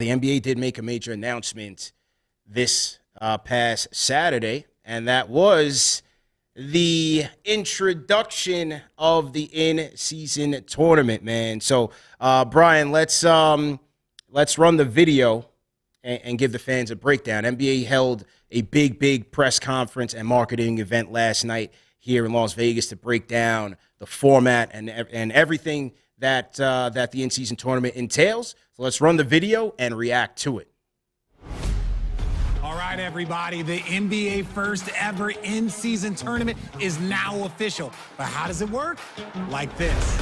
the NBA did make a major announcement this past Saturday, and that was the introduction of the in-season tournament, man. So, Brian, let's run the video and give the fans a breakdown. NBA held a big press conference and marketing event last night here in Las Vegas to break down the format and everything that the in-season tournament entails. So let's run the video and react to it. All right, everybody, the NBA first ever in-season tournament is now official. But how does it work? Like this.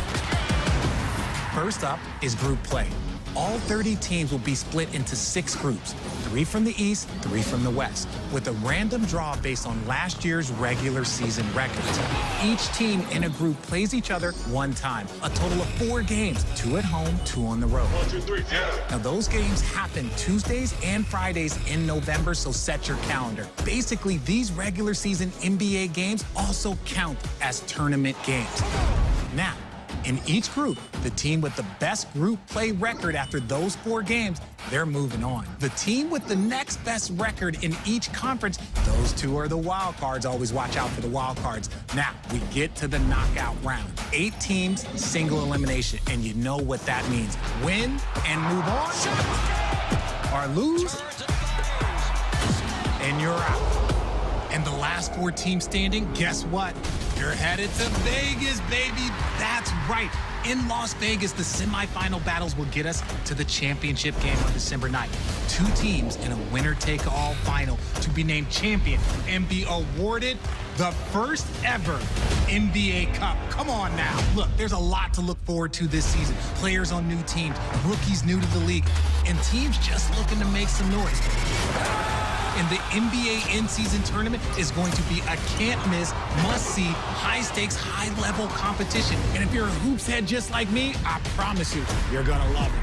First up is group play. All 30 teams will be split into 6 groups, 3 from the East, 3 from the West, with a random draw based on last year's regular season records. Each team in a group plays each other 1 time, a total of 4 games, 2 at home, 2 on the road. 1, 2, 3, yeah. Now, those games happen Tuesdays and Fridays in November, so set your calendar. Basically, these regular season NBA games also count as tournament games. Now, in each group, the team with the best group play record after those 4 games, they're moving on. The team with the next best record in each conference, those 2 are the wild cards. Always watch out for the wild cards. Now, we get to the knockout round. 8 teams, single elimination, and you know what that means. Win and move on, or lose, and you're out. And the last 4 teams standing, guess what? You're headed to Vegas, baby. That's right. In Las Vegas, the semifinal battles will get us to the championship game on December 9th. 2 teams in a winner-take-all final to be named champion and be awarded the first ever NBA Cup. Come on now. Look, there's a lot to look forward to this season. Players on new teams, rookies new to the league, and teams just looking to make some noise. And the NBA in-season tournament is going to be a can't-miss, must-see, high-stakes, high-level competition. And if you're a hoops head just like me, I promise you, you're going to love it.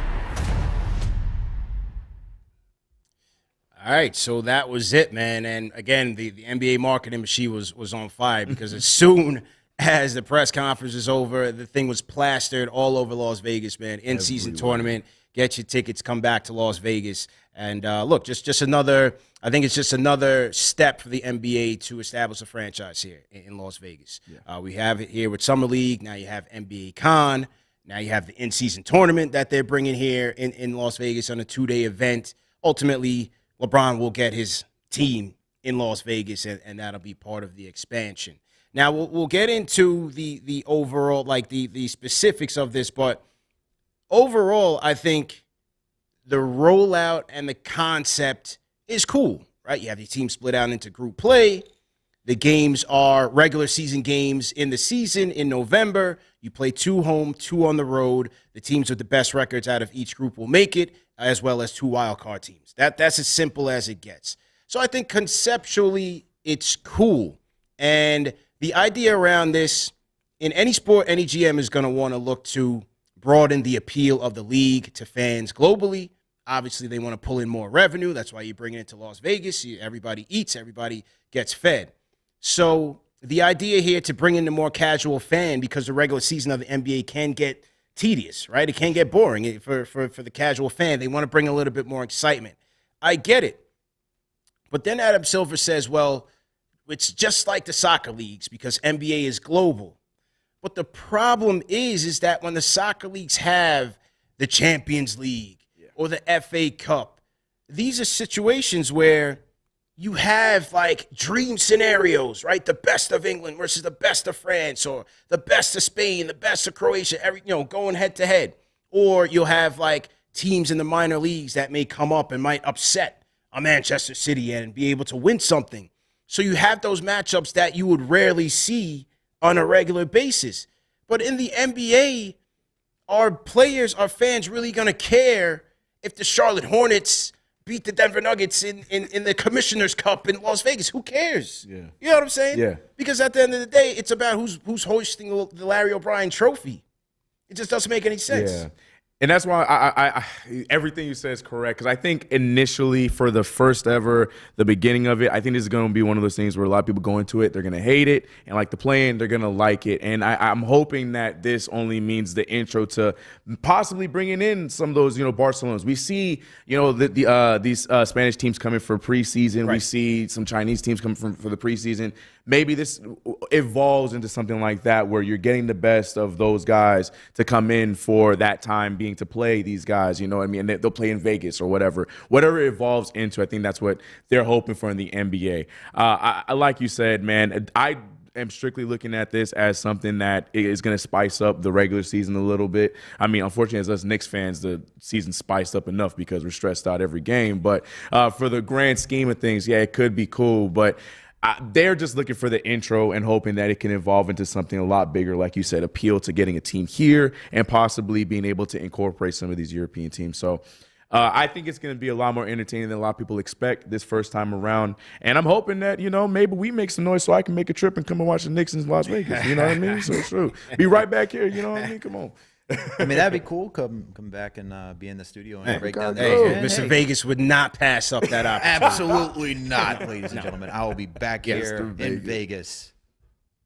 All right, so that was it, man. And again, the NBA marketing machine was on fire because as soon as the press conference is over, the thing was plastered all over Las Vegas, man. In-season tournament. Get your tickets, come back to Las Vegas. And look, just another, I think it's just another step for the NBA to establish a franchise here in Las Vegas. Yeah. We have it here with Summer League. Now you have NBA Con. Now you have the in-season tournament that they're bringing here in Las Vegas on a 2-day event. Ultimately, LeBron will get his team in Las Vegas, and that'll be part of the expansion. Now, we'll get into the overall, like the specifics of this, but overall, I think the rollout and the concept is cool, right? You have your team split out into group play. The games are regular season games in the season in November. You play 2 home, 2 on the road. The teams with the best records out of each group will make it, as well as 2 wildcard teams. That's as simple as it gets. So I think conceptually it's cool. And the idea around this, in any sport, any GM is going to want to look to broaden the appeal of the league to fans globally. Obviously, they want to pull in more revenue. That's why you bring it to Las Vegas. Everybody eats. Everybody gets fed. So the idea here to bring in the more casual fan, because the regular season of the NBA can get tedious, right? It can get boring for the casual fan. They want to bring a little bit more excitement. I get it. But then Adam Silver says, well, it's just like the soccer leagues because NBA is global. But the problem is that when the soccer leagues have the Champions League or the FA Cup, these are situations where you have like dream scenarios, right? The best of England versus the best of France, or the best of Spain, the best of Croatia, going head to head. Or you'll have like teams in the minor leagues that may come up and might upset a Manchester City and be able to win something. So you have those matchups that you would rarely see on a regular basis. But in the NBA, are fans really going to care if the Charlotte Hornets beat the Denver Nuggets in the Commissioner's Cup in Las Vegas? Who cares? Yeah. You know what I'm saying? Yeah. Because at the end of the day, it's about who's hoisting the Larry O'Brien trophy. It just doesn't make any sense. Yeah. And that's why I everything you said is correct, because I think initially for the first ever, the beginning of it, I think this is going to be one of those things where a lot of people go into it, they're going to hate it, and like the playing, they're going to like it. And I'm hoping that this only means the intro to possibly bringing in some of those, Barcelonas. We see, these Spanish teams coming for preseason. Right. We see some Chinese teams coming for the preseason. Maybe this evolves into something like that where you're getting the best of those guys to come in for that time being to play these guys, you know what I mean? And they'll play in Vegas or whatever. Whatever it evolves into, I think that's what they're hoping for in the NBA. I like you said, man, I am strictly looking at this as something that is going to spice up the regular season a little bit. I mean, unfortunately, as us Knicks fans, the season's spiced up enough because we're stressed out every game. But for the grand scheme of things, yeah, it could be cool. But they're just looking for the intro and hoping that it can evolve into something a lot bigger, like you said, appeal to getting a team here and possibly being able to incorporate some of these European teams. So I think it's going to be a lot more entertaining than a lot of people expect this first time around. And I'm hoping that, maybe we make some noise so I can make a trip and come and watch the Knicks in Las Vegas. You know what I mean? So true. Be right back here. You know what I mean? Come on. I mean, that'd be cool. Come back and be in the studio and break down. Hey, Mr. Vegas would not pass up that opportunity. Absolutely not, ladies and gentlemen. I will be back here in Vegas,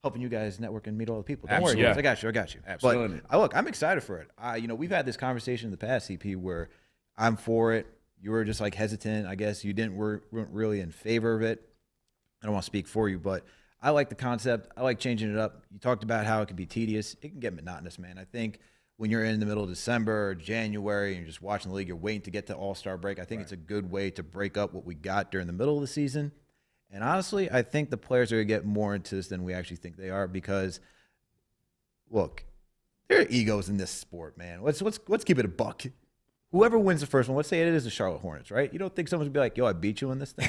helping you guys network and meet all the people. Don't worry, guys. I got you. Absolutely. But look, I'm excited for it. We've had this conversation in the past, CP, where I'm for it. You were just like hesitant. I guess you weren't really in favor of it. I don't want to speak for you, but I like the concept. I like changing it up. You talked about how it can be tedious. It can get monotonous, man. I think when you're in the middle of December or January and you're just watching the league, you're waiting to get to All-Star break. I think it's a good way to break up what we got during the middle of the season. And honestly, I think the players are going to get more into this than we actually think they are because, look, there are egos in this sport, man. Let's keep it a buck. Whoever wins the first one, let's say it is the Charlotte Hornets, right? You don't think someone's gonna be like, "Yo, I beat you in this thing."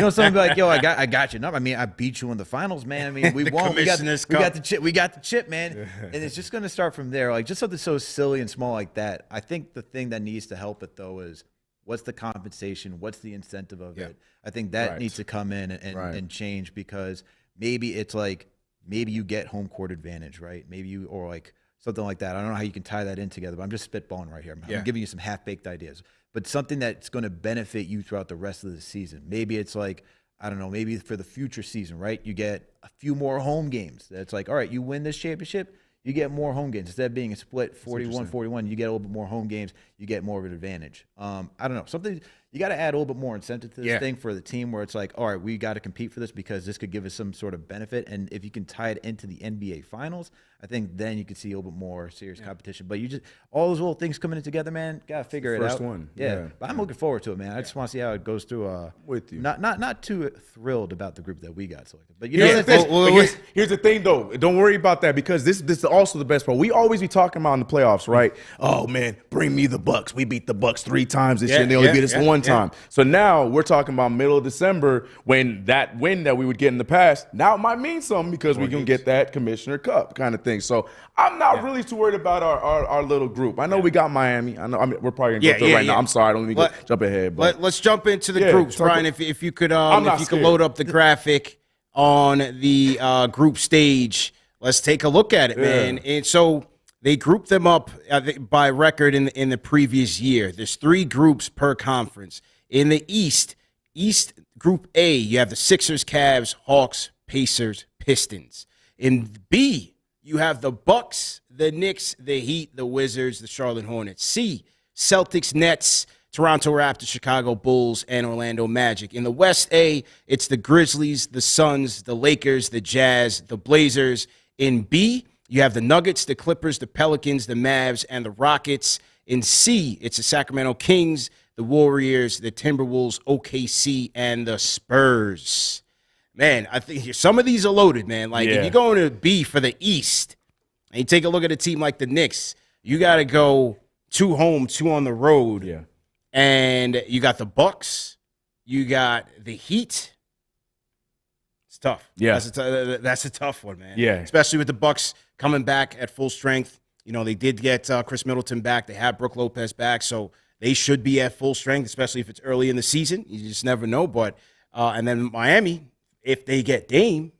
Someone be like, "Yo, I got you." No, I mean, I beat you in the finals, man. I mean, we won. We got the chip, man. And it's just gonna start from there. Like just something so silly and small like that. I think the thing that needs to help it though is what's the compensation? What's the incentive of it? I think that needs to come in and change because maybe it's like maybe you get home court advantage, right? Maybe you or like. Something like that. I don't know how you can tie that in together, but I'm just spitballing right here. I'm giving you some half-baked ideas, but something that's going to benefit you throughout the rest of the season. Maybe it's like, I don't know, maybe for the future season, right? You get a few more home games. That's like, all right, you win this championship, you get more home games. Instead of being a split 41-41, you get a little bit more home games, you get more of an advantage. I don't know. Something you got to add a little bit more incentive to this thing for the team where it's like, all right, we got to compete for this because this could give us some sort of benefit. And if you can tie it into the NBA Finals, I think then you could see a little bit more serious competition. But you just all those little things coming in together, man. Got to figure it out. First one, But I'm looking forward to it, man. I just want to see how it goes through. With you, not too thrilled about the group that we got selected. But here's the thing, though. Don't worry about that because this is also the best part. We always be talking about in the playoffs, right? Oh man, bring me the Bucks. We beat the Bucks 3 times this year, and they only beat us one time. So now we're talking about middle of December when that win that we would get in the past now it might mean something because we can get that Commissioner Cup kind of thing. So I'm not really too worried about our little group. I know we got Miami. I know we're probably gonna go through it right now. I'm sorry, I don't mean to jump ahead. But let's jump into the groups, Brian. If you could load up the graphic on the group stage, let's take a look at it, man. And so they grouped them up by record in the previous year. There's 3 groups per conference. In the East Group A, you have the Sixers, Cavs, Hawks, Pacers, Pistons. In B, you have the Bucks, the Knicks, the Heat, the Wizards, the Charlotte Hornets. C, Celtics, Nets, Toronto Raptors, Chicago Bulls, and Orlando Magic. In the West A, it's the Grizzlies, the Suns, the Lakers, the Jazz, the Blazers. In B, you have the Nuggets, the Clippers, the Pelicans, the Mavs, and the Rockets. In C, it's the Sacramento Kings, the Warriors, the Timberwolves, OKC, and the Spurs. Man, I think some of these are loaded, man. Like, if you're going to B for the East, and you take a look at a team like the Knicks, you got to go 2 home, 2 on the road. Yeah. And you got the Bucks. You got the Heat. It's tough. Yeah. That's a tough one, man. Yeah. Especially with the Bucks coming back at full strength. They did get Chris Middleton back. They have Brook Lopez back, so they should be at full strength, especially if it's early in the season. You just never know. But and then Miami, if they get Dame,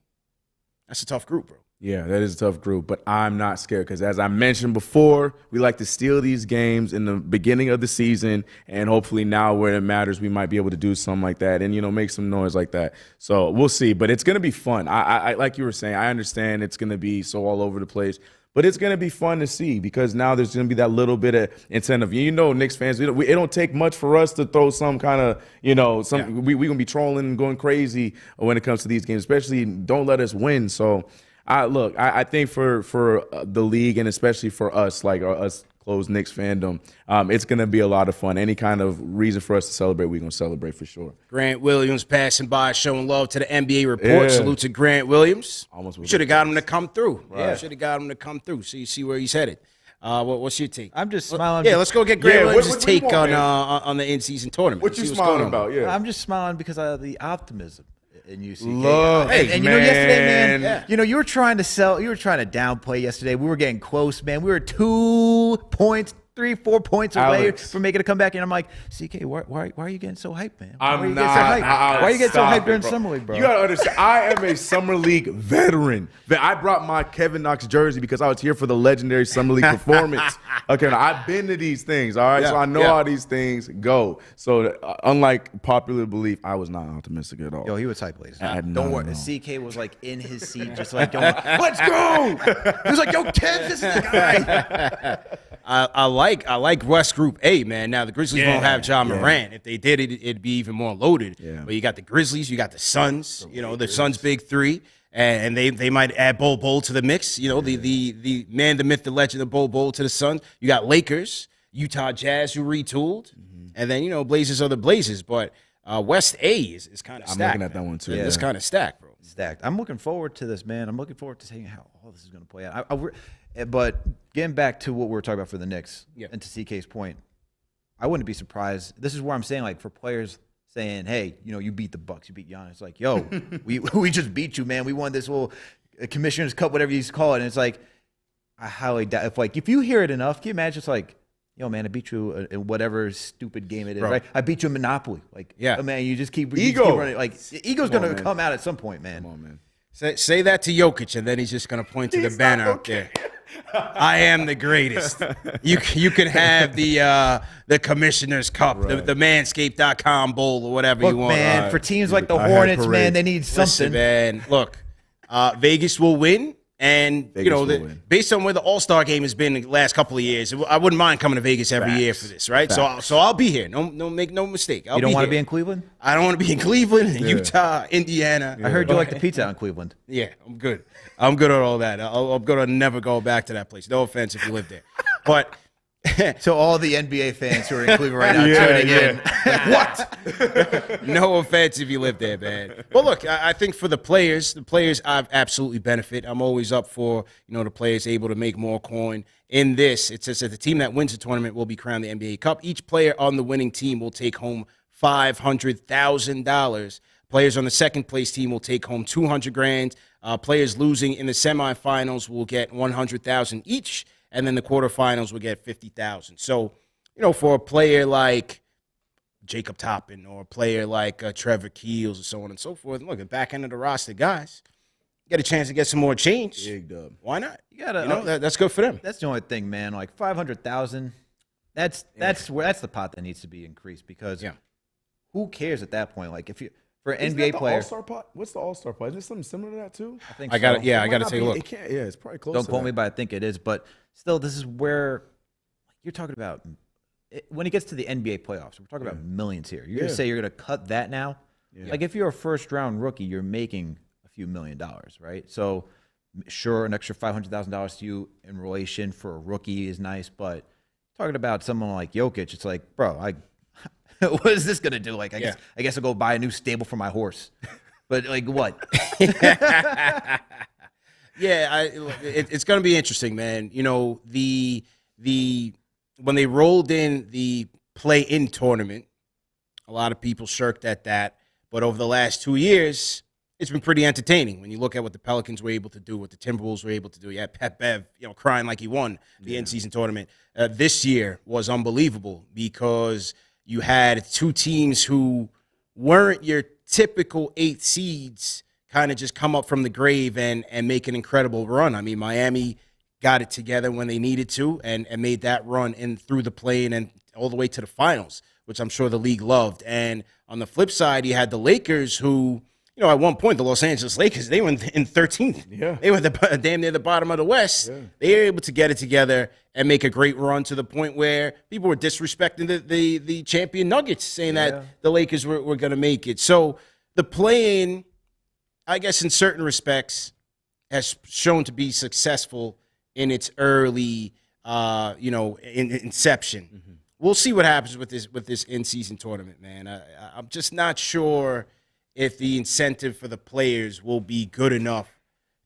that's a tough group, bro. Yeah, that is a tough group, but I'm not scared because, as I mentioned before, we like to steal these games in the beginning of the season, and hopefully now where it matters, we might be able to do something like that and, make some noise like that. So we'll see, but it's going to be fun. I like you were saying, I understand it's going to be so all over the place, but it's going to be fun to see because now there's going to be that little bit of incentive. Knicks fans, it don't take much for us to throw some kind of, we're going to be trolling and going crazy when it comes to these games, especially don't let us win. So, I think for the league and especially for us, like us closed Knicks fandom, it's going to be a lot of fun. Any kind of reason for us to celebrate, we're going to celebrate for sure. Grant Williams passing by, showing love to the NBA report. Yeah. Salute to Grant Williams. Almost should have got him to come through. Right. Yeah, should have got him to come through. So you see where he's headed. What's your take? I'm just smiling. Yeah, let's go get Grant Williams' what take you want, on the in-season tournament. What you See what's smiling going on. about? Yeah, I'm just smiling because of the optimism in UCK. Look, and yesterday, man, man. you were trying to downplay yesterday. We were getting close, man. We were 2 points, 3-4 points away Alex. from making a comeback, and I'm like, CK, why are you getting so hyped, man? Why I'm are you not. getting so hyped? Why are you getting so Stop hyped it, during bro. Summer League, bro? You gotta understand, I am a Summer League veteran. I brought my Kevin Knox jersey because I was here for the legendary Summer League performance. Okay, now I've been to these things, all right? Yeah, so I know yeah. how these things go. So unlike popular belief, I was not optimistic at all. Yo, he was hyped, ladies. I Don't worry. know. CK was like in his seat, just like, let's go. He was like, yo, Kev, this is the guy. I like West Group A, man. Now the Grizzlies won't have John Morant. If they did, it'd be even more loaded. Yeah. But you got the Grizzlies, you got the Suns. The Suns' big three, and they might add Bol to the mix. The man, the myth, the legend of Bol to the Suns. You got Lakers, Utah Jazz, who retooled, and then Blazers are the Blazers. But West A is kind of stacked. I'm looking at that one too. It's kind of stacked, bro. Stacked. I'm looking forward to this, man. I'm looking forward to seeing how all this is going to play out. But getting back to what we were talking about for the Knicks, and to CK's point, I wouldn't be surprised. This is where I'm saying, like, for players saying, hey, you beat the Bucks, you beat Giannis. Like, yo, we just beat you, man. We won this little Commissioner's Cup, whatever you call it. And it's like, I highly doubt, if you hear it enough, can you imagine it's like, yo, man, I beat you in whatever stupid game it is, right? I beat you in Monopoly. Like, Yeah. oh, man, you just keep Ego. keep running. Like, ego's Come on, going to man. come out at some point, man. Come on, man. Say that to Jokic, and then he's just gonna point to the banner up there. I am the greatest. You can have the Commissioner's Cup, Right. the Manscaped.com bowl, or whatever Look, you want. man, for teams like the I had Hornets, parade. man, they need Listen, something. man. Look, Vegas will win, and Vegas will win. based on where the All-Star game has been the last couple of years, I wouldn't mind coming to Vegas every year for this, right? So I'll be here. No, make no mistake. You don't want to be here. in Cleveland? I don't want to be in Cleveland, Utah, Indiana. I heard you like the pizza out in Cleveland. Yeah, I'm good. I'm good on all that. I'm going to never go back to that place. No offense if you live there. But So all the NBA fans who are in Cleveland right now Yeah, tuning in, what? no offense if you live there, man. But look, I think for the players I've absolutely benefit. I'm always up for, the players able to make more coin. In this, it says that the team that wins the tournament will be crowned the NBA Cup. Each player on the winning team will take home $500,000. Players on the second place team will take home $200,000. Players losing in the semifinals will get $100,000 each, and then the quarterfinals will get $50,000. So, for a player like Jacob Toppin or a player like Trevor Keels or so on and so forth, look, at back end of the roster guys, get a chance to get some more change. Big dub. Why not? You gotta. That's good for them. That's the only thing, man. Like 500,000. That's the pot that needs to be increased because who cares at that point? Like if you for an Isn't NBA that the player, All-Star pot? What's the All-Star pot? Is there something similar to that too? I think I got so. it. Yeah, I Might got to not take a be- look. It can't. Yeah, it's probably close. Don't to quote that. me, but I think it is. But still, this is where you're talking about when it gets to the NBA playoffs. We're talking about millions here. You're gonna say you're gonna cut that now? Like if you're a first-round rookie, you're making a few $1 million, right? So sure, an extra $500,000 to you in relation for a rookie is nice, but talking about someone like Jokic, it's like, bro, what is this gonna do? Like, I guess I'll go buy a new stable for my horse. But like, what? It's going to be interesting, man. When they rolled in the play-in tournament, a lot of people shirked at that. But over the last 2 years, it's been pretty entertaining. When you look at what the Pelicans were able to do, what the Timberwolves were able to do. You had Pep Bev, crying like he won the in-season tournament. This year was unbelievable because you had two teams who weren't your typical 8 seeds kind of just come up from the grave and make an incredible run. I mean, Miami got it together when they needed to and made that run in through the play and all the way to the finals, which I'm sure the league loved. And on the flip side, you had the Lakers who, you know, at one point, the Los Angeles Lakers, they were in 13th. Yeah. They were damn near the bottom of the West. Yeah. They were able to get it together and make a great run to the point where people were disrespecting the champion Nuggets, saying that the Lakers were going to make it. So the play-in, I guess in certain respects, has shown to be successful in its early, inception. Mm-hmm. We'll see what happens with this in-season tournament, man. I'm just not sure if the incentive for the players will be good enough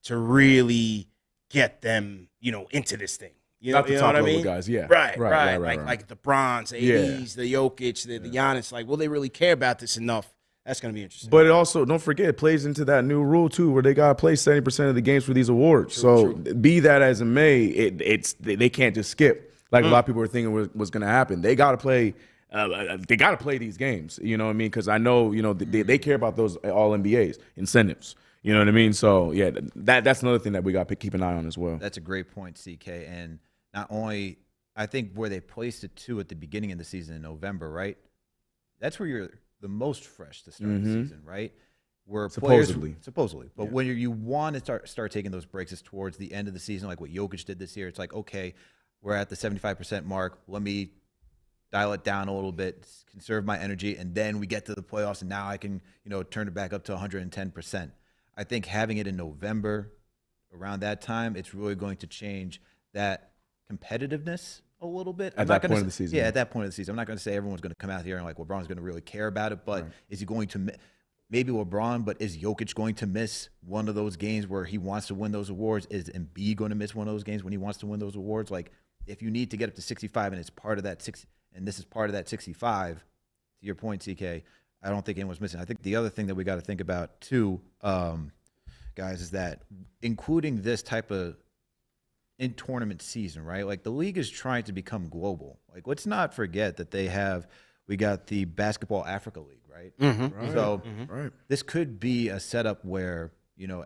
to really get them, into this thing. Not the top what I level mean? guys, yeah. Right. Right. Like the Bronze, ADs, the Jokic, the Giannis. Like, will they really care about this enough? That's going to be interesting. But it also, don't forget, it plays into that new rule, too, where they got to play 70% of the games for these awards. True. Be that as it may, they can't just skip. Like a lot of people were thinking was going to happen. They got to play. They got to play these games. You know what I mean? Because I know, they care about those all NBAs incentives. You know what I mean? So yeah, that's another thing that we got to keep an eye on as well. That's a great point, CK. And not only, I think where they placed it too at the beginning of the season in November, right? That's where you're the most fresh to start the season, right? Where supposedly, but when you want to start taking those breaks, it's towards the end of the season, like what Jokic did this year. It's like, okay, we're at the 75% mark. Let me dial it down a little bit, conserve my energy, and then we get to the playoffs, and now I can, turn it back up to 110%. I think having it in November, around that time, it's really going to change that competitiveness a little bit. At that point of the season. Yeah, at that point of the season. I'm not going to say everyone's going to come out here and like LeBron's going to really care about it, but is he going to maybe LeBron, but is Jokic going to miss one of those games where he wants to win those awards? Is Embiid going to miss one of those games when he wants to win those awards? Like, if you need to get up to 65 and it's part of that 60, and this is part of that 65, to your point, CK, I don't think anyone's missing. I think the other thing that we got to think about too, guys, is that including this type of in tournament season, right? Like the league is trying to become global. Like let's not forget that we got the Basketball Africa League, right? Mm-hmm. Right. So this could be a setup where,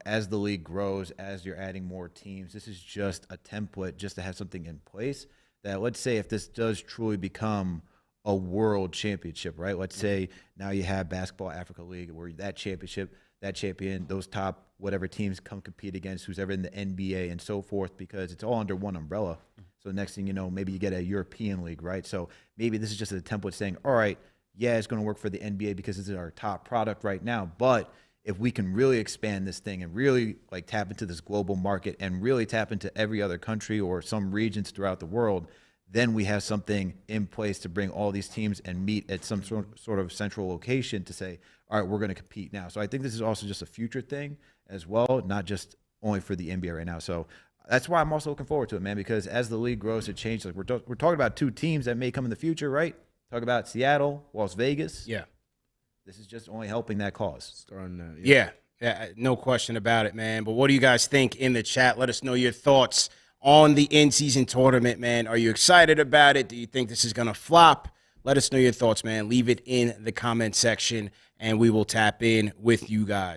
as the league grows, as you're adding more teams, this is just a template just to have something in place that, let's say if this does truly become a world championship, right? Let's say now you have Basketball Africa League where that champion, those top whatever teams come compete against who's ever in the NBA and so forth, because it's all under one umbrella. So next thing you know, maybe you get a European league, right? So maybe this is just a template saying, all right, yeah, it's going to work for the NBA because this is our top product right now, but if we can really expand this thing and really like tap into this global market and really tap into every other country or some regions throughout the world, then we have something in place to bring all these teams and meet at some sort of central location to say, all right, we're going to compete now. So I think this is also just a future thing as well, not just only for the NBA right now. So that's why I'm also looking forward to it, man, because as the league grows, it changes. Like we're talking about two teams that may come in the future, right? Talk about Seattle, Las Vegas. Yeah. This is just only helping that cause. Starting that, yeah, no question about it, man. But what do you guys think in the chat? Let us know your thoughts on the in-season tournament, man. Are you excited about it? Do you think this is going to flop? Let us know your thoughts, man. Leave it in the comment section, and we will tap in with you guys.